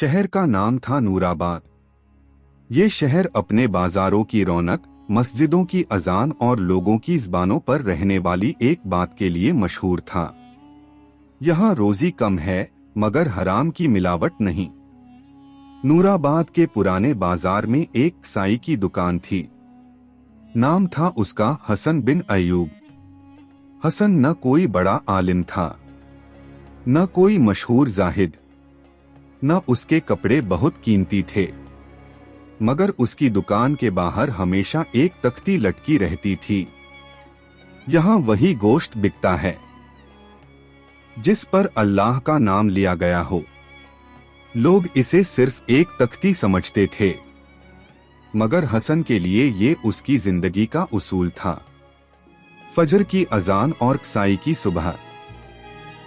शहर का नाम था नूराबाद। ये शहर अपने बाजारों की रौनक, मस्जिदों की अजान और लोगों की ज़बानों पर रहने वाली एक बात के लिए मशहूर था। यहाँ रोजी कम है मगर हराम की मिलावट नहीं। नूराबाद के पुराने बाजार में एक साई की दुकान थी। नाम था उसका हसन बिन अयूब। हसन न कोई बड़ा आलिम था, न कोई मशहूर जाहिद, न उसके कपड़े बहुत कीमती थे, मगर उसकी दुकान के बाहर हमेशा एक तख्ती लटकी रहती थी। यहाँ वही गोश्त बिकता है जिस पर अल्लाह का नाम लिया गया हो। लोग इसे सिर्फ एक तख्ती समझते थे, मगर हसन के लिए ये उसकी जिंदगी का उसूल था। फजर की अजान और कसाई की सुबह।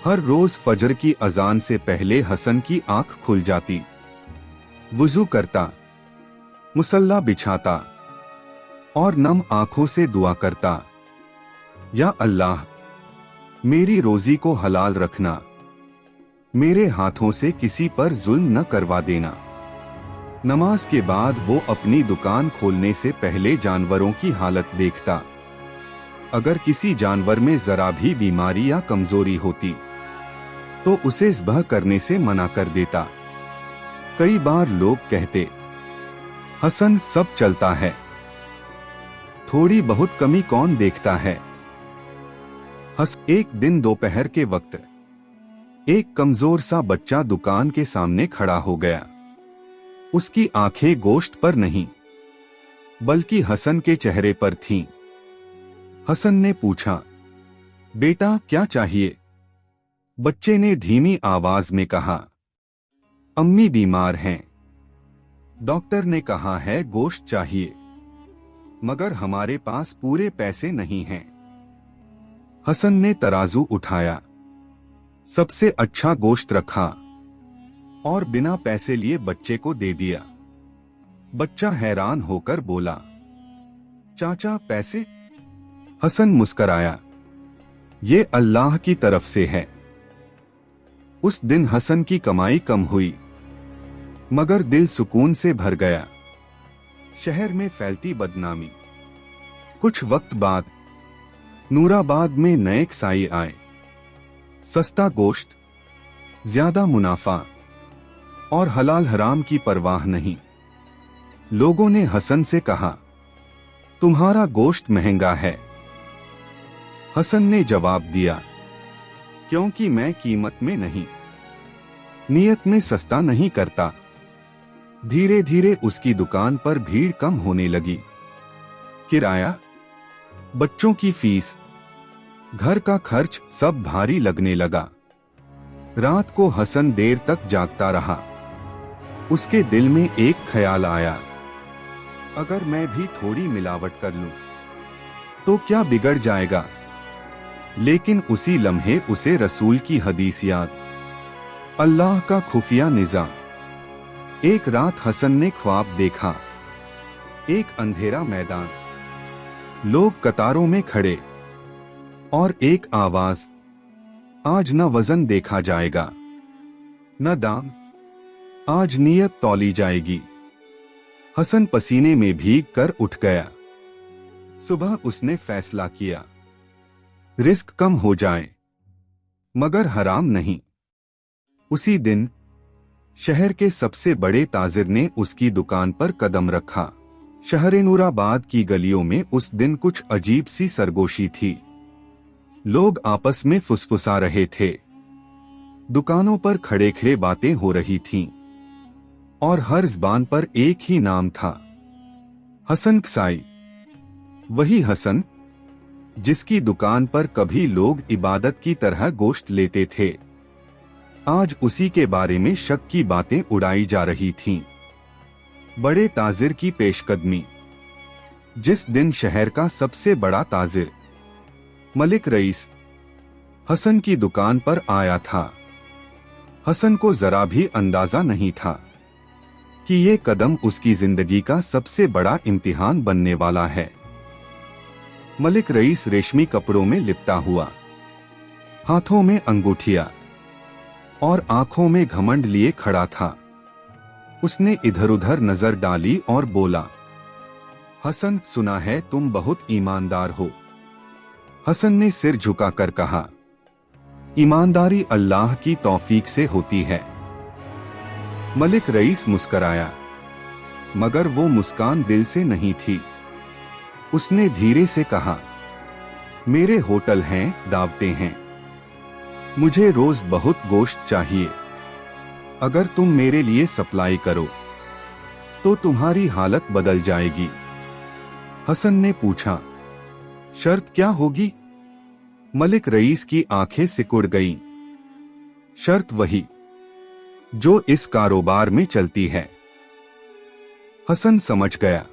हर रोज फजर की अजान से पहले हसन की आंख खुल जाती। वुजू करता, मुसल्ला बिछाता और नम आंखों से दुआ करता, या अल्लाह मेरी रोजी को हलाल रखना, मेरे हाथों से किसी पर जुल्म न करवा देना। नमाज के बाद वो अपनी दुकान खोलने से पहले जानवरों की हालत देखता। अगर किसी जानवर में जरा भी बीमारी या कमजोरी होती तो उसे ज़ब्ह करने से मना कर देता। कई बार लोग कहते, हसन सब चलता है, थोड़ी बहुत कमी कौन देखता है। एक दिन दोपहर के वक्त एक कमजोर सा बच्चा दुकान के सामने खड़ा हो गया। उसकी आंखें गोश्त पर नहीं बल्कि हसन के चेहरे पर थीं। हसन ने पूछा, बेटा क्या चाहिए? बच्चे ने धीमी आवाज में कहा, अम्मी बीमार हैं। डॉक्टर ने कहा है गोश्त चाहिए, मगर हमारे पास पूरे पैसे नहीं हैं। हसन ने तराजू उठाया, सबसे अच्छा गोश्त रखा और बिना पैसे लिए बच्चे को दे दिया। बच्चा हैरान होकर बोला, चाचा पैसे? हसन मुस्कराया, ये अल्लाह की तरफ से है। उस दिन हसन की कमाई कम हुई, मगर दिल सुकून से भर गया। शहर में फैलती बदनामी। कुछ वक्त बाद नूराबाद में नए कसाई आए। सस्ता गोश्त, ज्यादा मुनाफा और हलाल हराम की परवाह नहीं। लोगों ने हसन से कहा, तुम्हारा गोश्त महंगा है। हसन ने जवाब दिया, क्योंकि मैं कीमत में नहीं, नियत में सस्ता नहीं करता। धीरे धीरे उसकी दुकान पर भीड़ कम होने लगी। किराया, बच्चों की फीस, घर का खर्च सब भारी लगने लगा। रात को हसन देर तक जागता रहा। उसके दिल में एक ख्याल आया, अगर मैं भी थोड़ी मिलावट कर लूं तो क्या बिगड़ जाएगा। लेकिन उसी लम्हे उसे रसूल की हदीस याद, अल्लाह का खुफिया निज़ाम। एक रात हसन ने ख्वाब देखा, एक अंधेरा मैदान, लोग कतारों में खड़े और एक आवाज, आज न वजन देखा जाएगा न दाम, आज नियत तौली जाएगी। हसन पसीने में भीग कर उठ गया। सुबह उसने फैसला किया, रिस्क कम हो जाए मगर हराम नहीं। उसी दिन शहर के सबसे बड़े ताजिर ने उसकी दुकान पर कदम रखा। शहर नूराबाद की गलियों में उस दिन कुछ अजीब सी सरगोशी थी। लोग आपस में फुसफुसा रहे थे, दुकानों पर खड़े खड़े बातें हो रही थीं, और हर ज़बान पर एक ही नाम था, हसन कसाई। वही हसन जिसकी दुकान पर कभी लोग इबादत की तरह गोश्त लेते थे, आज उसी के बारे में शक की बातें उड़ाई जा रही थीं। बड़े ताजिर की पेशकदमी। जिस दिन शहर का सबसे बड़ा ताजिर मलिक रईस हसन की दुकान पर आया था, हसन को जरा भी अंदाजा नहीं था कि ये कदम उसकी जिंदगी का सबसे बड़ा इम्तिहान बनने वाला है। मलिक रईस रेशमी कपड़ों में लिपटा हुआ, हाथों में अंगूठियां और आंखों में घमंड लिए खड़ा था। उसने इधर उधर नजर डाली और बोला, हसन, सुना है तुम बहुत ईमानदार हो। हसन ने सिर झुकाकर कहा, ईमानदारी अल्लाह की तौफीक से होती है। मलिक रईस मुस्कराया, मगर वो मुस्कान दिल से नहीं थी। उसने धीरे से कहा, मेरे होटल हैं, दावतें हैं, मुझे रोज बहुत गोश्त चाहिए। अगर तुम मेरे लिए सप्लाई करो तो तुम्हारी हालत बदल जाएगी। हसन ने पूछा, शर्त क्या होगी? मलिक रईस की आंखें सिकुड़ गईं। शर्त वही जो इस कारोबार में चलती है। हसन समझ गया।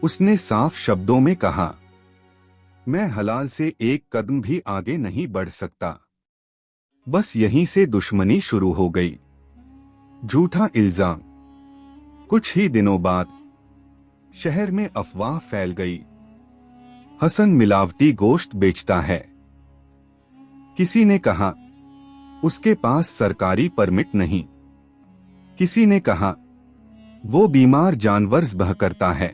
उसने साफ शब्दों में कहा, मैं हलाल से एक कदम भी आगे नहीं बढ़ सकता। बस यहीं से दुश्मनी शुरू हो गई। झूठा इल्जाम। कुछ ही दिनों बाद शहर में अफवाह फैल गई, हसन मिलावटी गोश्त बेचता है। किसी ने कहा, उसके पास सरकारी परमिट नहीं। किसी ने कहा, वो बीमार जानवर ज़ब्ह करता है।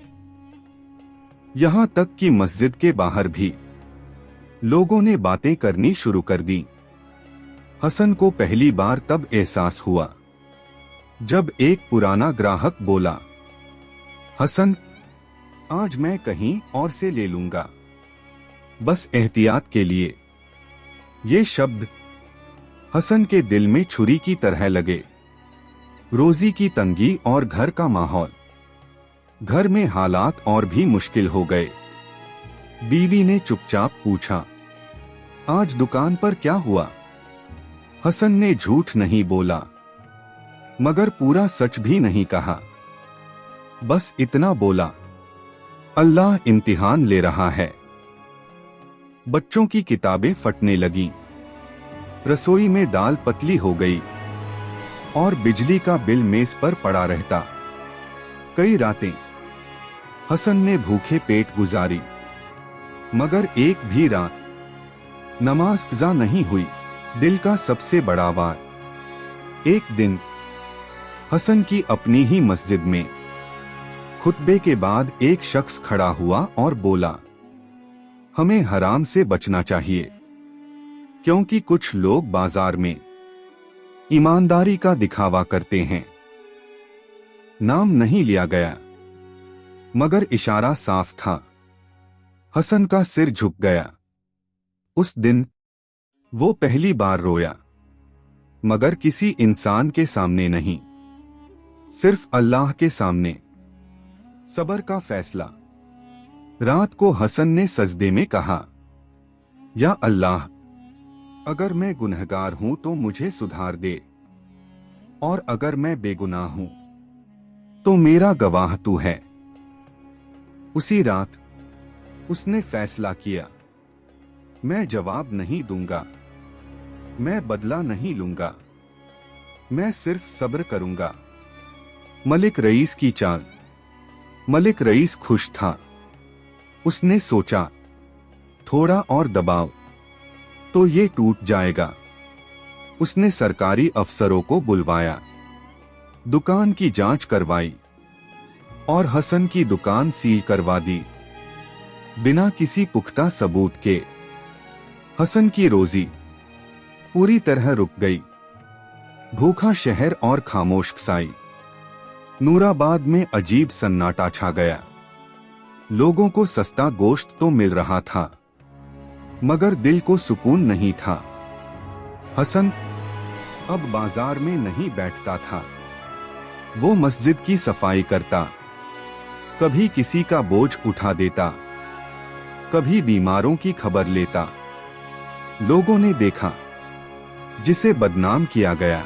यहां तक कि मस्जिद के बाहर भी लोगों ने बातें करनी शुरू कर दी। हसन को पहली बार तब एहसास हुआ जब एक पुराना ग्राहक बोला, हसन, आज मैं कहीं और से ले लूंगा, बस एहतियात के लिए। ये शब्द हसन के दिल में छुरी की तरह लगे। रोजी की तंगी और घर का माहौल। घर में हालात और भी मुश्किल हो गए। बीवी ने चुपचाप पूछा, आज दुकान पर क्या हुआ? हसन ने झूठ नहीं बोला, मगर पूरा सच भी नहीं कहा। बस इतना बोला, अल्लाह इम्तिहान ले रहा है। बच्चों की किताबें फटने लगीं। रसोई में दाल पतली हो गई और बिजली का बिल मेज पर पड़ा रहता। कई रातें हसन ने भूखे पेट गुजारी, मगर एक भी रात नमाज क़ज़ा नहीं हुई। दिल का सबसे बड़ा वार। एक दिन हसन की अपनी ही मस्जिद में खुतबे के बाद एक शख्स खड़ा हुआ और बोला, हमें हराम से बचना चाहिए, क्योंकि कुछ लोग बाजार में ईमानदारी का दिखावा करते हैं। नाम नहीं लिया गया, मगर इशारा साफ था। हसन का सिर झुक गया। उस दिन वो पहली बार रोया, मगर किसी इंसान के सामने नहीं, सिर्फ अल्लाह के सामने। सबर का फैसला। रात को हसन ने सजदे में कहा, या अल्लाह, अगर मैं गुनहगार हूं तो मुझे सुधार दे, और अगर मैं बेगुनाह हूं तो मेरा गवाह तू है। उसी रात उसने फैसला किया, मैं जवाब नहीं दूंगा, मैं बदला नहीं लूंगा, मैं सिर्फ सब्र करूंगा। मलिक रईस की चाल। मलिक रईस खुश था। उसने सोचा, थोड़ा और दबाव तो ये टूट जाएगा। उसने सरकारी अफसरों को बुलवाया, दुकान की जांच करवाई और हसन की दुकान सील करवा दी, बिना किसी पुख्ता सबूत के। हसन की रोजी पूरी तरह रुक गई। भूखा शहर और खामोश कसाई। नूराबाद में अजीब सन्नाटा छा गया। लोगों को सस्ता गोश्त तो मिल रहा था, मगर दिल को सुकून नहीं था। हसन अब बाजार में नहीं बैठता था। वो मस्जिद की सफाई करता, कभी किसी का बोझ उठा देता, कभी बीमारों की खबर लेता। लोगों ने देखा, जिसे बदनाम किया गया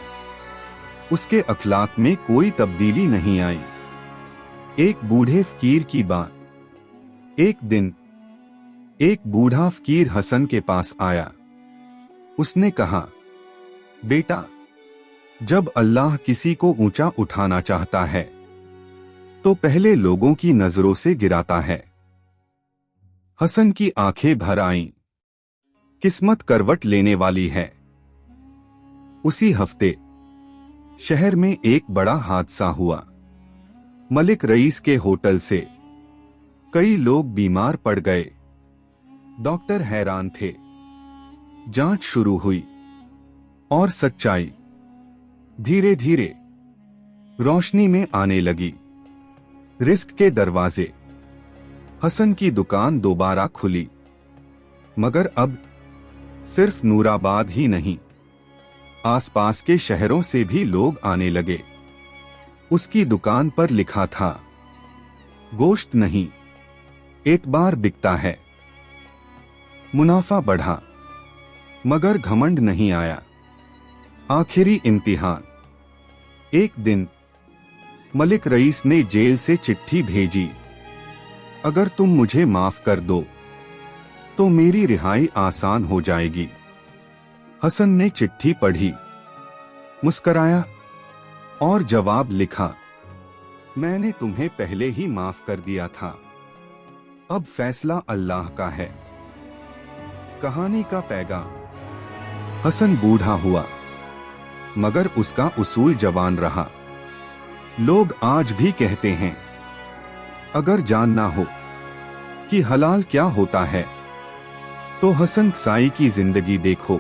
उसके अखलाक में कोई तब्दीली नहीं आई। एक बूढ़े फकीर की बात। एक दिन एक बूढ़ा फकीर हसन के पास आया। उसने कहा, बेटा, जब अल्लाह किसी को ऊंचा उठाना चाहता है तो पहले लोगों की नजरों से गिराता है। हसन की आंखें भर आईं। किस्मत करवट लेने वाली है। उसी हफ्ते शहर में एक बड़ा हादसा हुआ। मलिक रईस के होटल से कई लोग बीमार पड़ गए। डॉक्टर हैरान थे। जांच शुरू हुई और सच्चाई धीरे धीरे रोशनी में आने लगी। रिस्क के दरवाजे। हसन की दुकान दोबारा खुली, मगर अब सिर्फ नूराबाद ही नहीं, आसपास के शहरों से भी लोग आने लगे। उसकी दुकान पर लिखा था, गोश्त नहीं, एतबार बिकता है। मुनाफा बढ़ा, मगर घमंड नहीं आया। आखिरी इम्तिहान। एक दिन मलिक रईस ने जेल से चिट्ठी भेजी, अगर तुम मुझे माफ कर दो तो मेरी रिहाई आसान हो जाएगी। हसन ने चिट्ठी पढ़ी, मुस्कराया और जवाब लिखा, मैंने तुम्हें पहले ही माफ कर दिया था, अब फैसला अल्लाह का है। कहानी का पैगाम। हसन बूढ़ा हुआ, मगर उसका उसूल जवान रहा। लोग आज भी कहते हैं, अगर जानना हो कि हलाल क्या होता है तो हसन कसाई की जिंदगी देखो।